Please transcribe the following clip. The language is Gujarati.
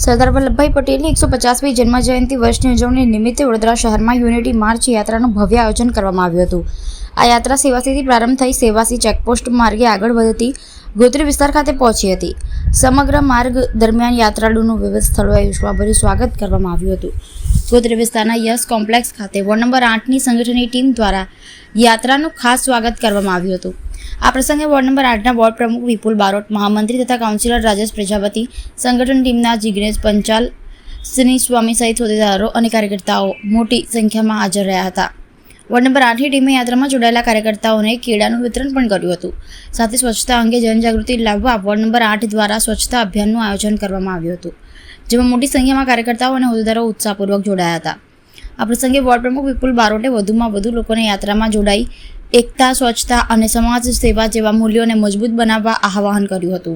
સરદાર વલ્લભભાઈ પટેલની 150મી જન્મજયંતિ વર્ષની ઉજવણી નિમિત્તે વડોદરા શહેરમાં યુનિટી માર્ચ યાત્રાનું ભવ્ય આયોજન કરવામાં આવ્યું હતું। આ યાત્રા સેવાસીથી પ્રારંભ થઈ સેવાસી ચેકપોસ્ટ માર્ગે આગળ વધતી ગોત્રી વિસ્તાર ખાતે પહોંચી હતી। સમગ્ર માર્ગ દરમિયાન યાત્રાળુનું વિવિધ સ્થળોએ ઉષ્માભર્યું સ્વાગત કરવામાં આવ્યું હતું। ગોત્રી વિસ્તારના યશ કોમ્પ્લેક્સ ખાતે વોર્ડ નંબર 8ની સંગઠનની ટીમ દ્વારા યાત્રાનું ખાસ સ્વાગત કરવામાં આવ્યું હતું। આ પ્રસંગે વોર્ડ નંબર 8ના વોર્ડ પ્રમુખ વિપુલ બારોટ, મહામંત્રી તથા કાઉન્સિલર રાજેશ પ્રજાપતિ, સંગઠન ટીમના જિગ્નેશ પંચાલ, સિની સ્વામી સહિત હોદ્દેદારો અને કાર્યકર્તાઓ મોટી સંખ્યામાં હાજર રહ્યા હતા। વોર્ડ નંબર 8ની ટીમે યાત્રામાં જોડાયેલા કાર્યકર્તાઓને કેળાનું વિતરણ પણ કર્યું હતું। સાથે સ્વચ્છતા અંગે જનજાગૃતિ લાવવા વોર્ડ નંબર 8 દ્વારા સ્વચ્છતા અભિયાનનું આયોજન કરવામાં આવ્યું હતું, જેમાં મોટી સંખ્યામાં કાર્યકર્તાઓ અને હોદ્દેદારો ઉત્સાહપૂર્વક જોડાયા હતા। આ પ્રસંગે વોર્ડ પ્રમુખ વિપુલ બારોટે વધુમાં વધુ લોકોને યાત્રામાં જોડાઈ એકતા, સ્વચ્છતા અને સમાજ સેવા જેવા મૂલ્યોને મજબૂત બનાવવા આહ્વાન કર્યું હતું।